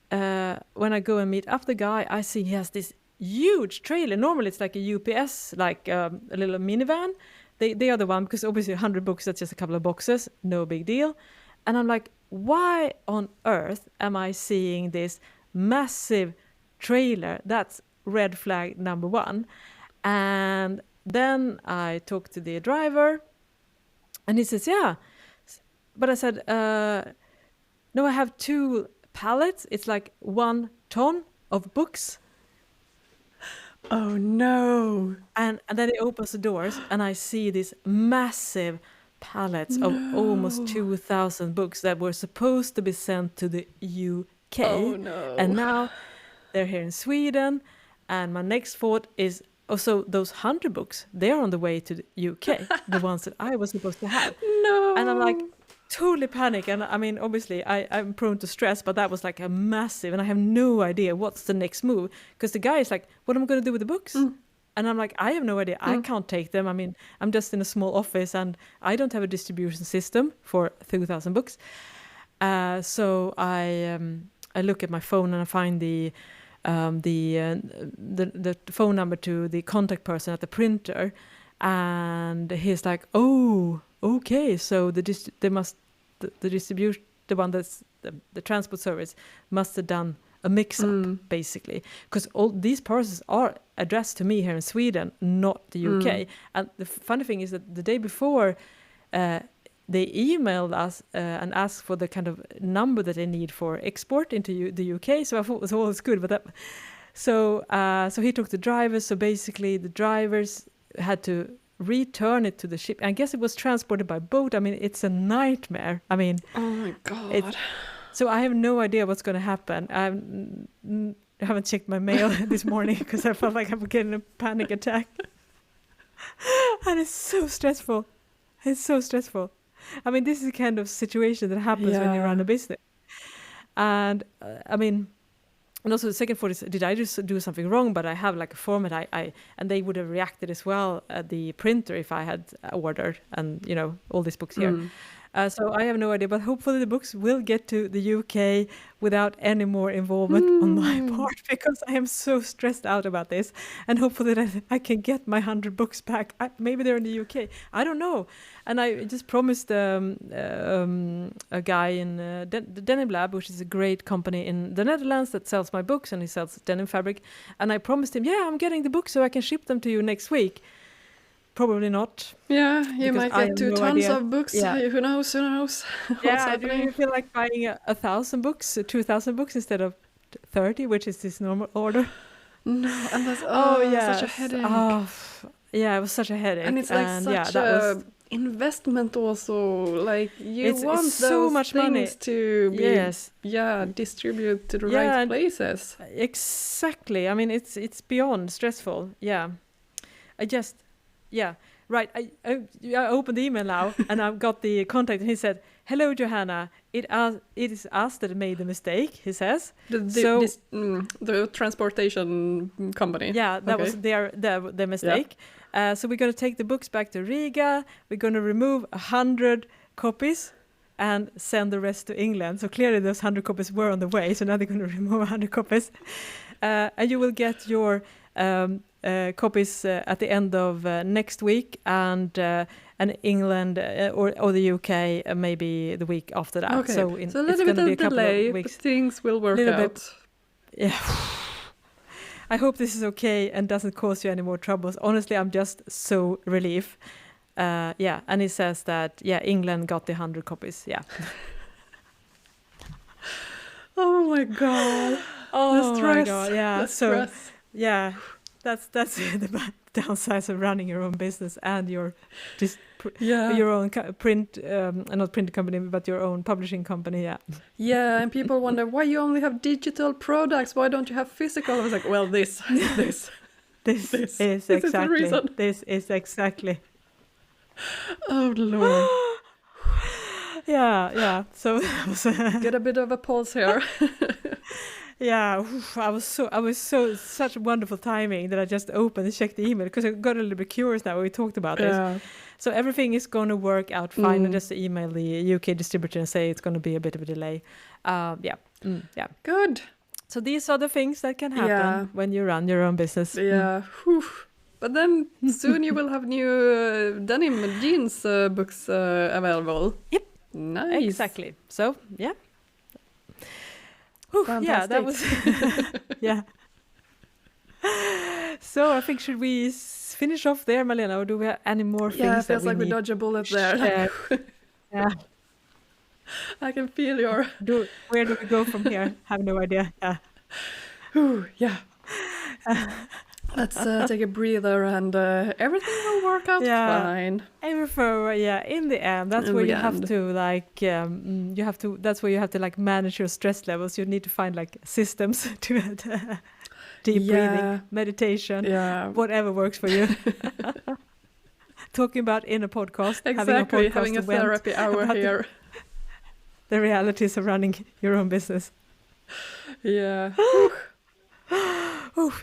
when I go and meet up the guy, I see he has this huge trailer. Normally it's like a UPS, like a little minivan. They are the one, because obviously 100 books, that's just a couple of boxes, no big deal. And I'm like, why on earth am I seeing this massive trailer? That's red flag number one. And then I talked to the driver, and he says, yeah. But I said, no, I have 2 pallets. It's like 1 ton of books. Oh, no. And then he opens the doors, and I see these massive pallets of almost 2,000 books that were supposed to be sent to the UK. Oh, no. And now they're here in Sweden. And my next thought is, so those 100 books, they're on the way to the UK, the ones that I was supposed to have. No. And I'm like, totally panic. And I mean, obviously, I'm prone to stress, but that was like a massive, and I have no idea what's the next move. Because the guy is like, what am I going to do with the books? And I'm like, I have no idea. I can't take them. I mean, I'm just in a small office, and I don't have a distribution system for 2,000 books. So I look at my phone, and I find the phone number to the contact person at the printer, and he's like, oh, okay, so the distribution, the one that's the transport service must have done a mix-up, basically, because all these parcels are addressed to me here in Sweden, not the UK. And the funny thing is that the day before, they emailed us and asked for the kind of number that they need for export into the UK. So I thought it was all good, but so he took the drivers. So basically, the drivers had to return it to the ship. I guess it was transported by boat. I mean, it's a nightmare. I mean, oh my God. So I have no idea what's going to happen. I haven't checked my mail this morning because I felt like I'm getting a panic attack. And it's so stressful. It's so stressful. I mean, this is the kind of situation that happens when you run a business. And I mean, and also the second thought is, did I just do something wrong? But I have like a format, and they would have reacted as well at the printer if I had ordered, and all these books here. So I have no idea, but hopefully the books will get to the UK without any more involvement on my part, because I am so stressed out about this. And hopefully that I can get my 100 books back. Maybe they're in the UK. I don't know. And I just promised a guy in the Denim Lab, which is a great company in the Netherlands that sells my books, and he sells denim fabric. And I promised him, I'm getting the books so I can ship them to you next week. Probably not. Yeah, you might get 2 tons of books. Yeah. Who knows? Yeah, do you feel like buying 1,000 books, 2,000 books instead of 30, which is this normal order? No, and that's such a headache. Yeah, it was such a headache. And it's like such a investment also. Like you want it's so those much things money to be distribute to the right places. Exactly. I mean, it's beyond stressful. Yeah. Right. I opened the email now and I've got the contact, and he said, "Hello, Johanna. It is us that made the mistake," he says. The transportation company. Yeah, that was their mistake. Yeah. So we're going to take the books back to Riga. We're going to remove 100 copies and send the rest to England. So clearly those 100 copies were on the way. So now they're going to remove 100 copies. And you will get your copies at the end of next week, and England or the UK maybe the week after that. Okay. So a little bit of delay, but things will work out. Yeah. I hope this is okay and doesn't cause you any more troubles. Honestly, I'm just so relieved. And he says that, England got the 100 copies. Yeah. Oh my God. Oh the stress. My God. Yeah. Stress. Yeah. That's the downsides of running your own business and your your own print, not print company, but your own publishing company. Yeah. Yeah, and people wonder why you only have digital products. Why don't you have physical? I was like, well, this is exactly. This is exactly. Oh Lord. Yeah. So get a bit of a pulse here. Yeah, I was such wonderful timing that I just opened and checked the email, because I got a little bit curious now when we talked about this. So everything is going to work out fine. I just email the UK distributor and say it's going to be a bit of a delay. Good. So these are the things that can happen when you run your own business. Yeah. But then soon you will have new denim jeans books available. Yep. Nice. Exactly. So, yeah. Yeah, that was So I think, should we finish off there, Malena, or do we have any more things? Yeah, it feels like we dodge a bullet there. Yeah. I can feel your... Where do we go from here? Have no idea. Yeah. Let's take a breather, and everything will work out fine. In the end, that's where you have to that's where you have to like manage your stress levels. You need to find like systems to deep breathing, meditation, whatever works for you. Talking about in a podcast, having a therapy hour here. The realities of running your own business. Yeah.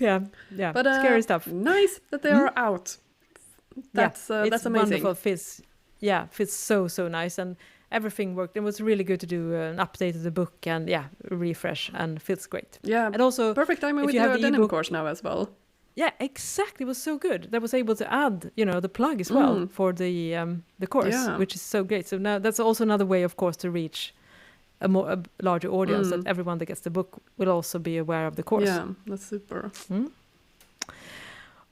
Yeah. But scary stuff. Nice that they are out. That's amazing. Wonderful. Fits so nice, and everything worked. It was really good to do an update of the book and refresh, and feels great. Yeah, and also perfect timing with your denim course now as well. Yeah, exactly. It was so good. I was able to add, the plug as well for the course, which is so great. So now that's also another way, of course, to reach a larger audience, that everyone that gets the book will also be aware of the course. Yeah, that's super.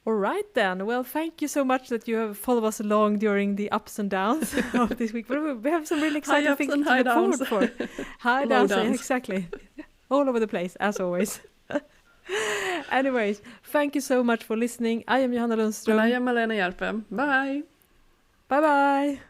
All right then. Well, thank you so much that you have followed us along during the ups and downs of this week. But we have some really exciting things to look forward for. High downs, exactly. All over the place, as always. Anyways, thank you so much for listening. I am Johanna Lundström. And I am Malena Hjerpe. Bye. Bye-bye.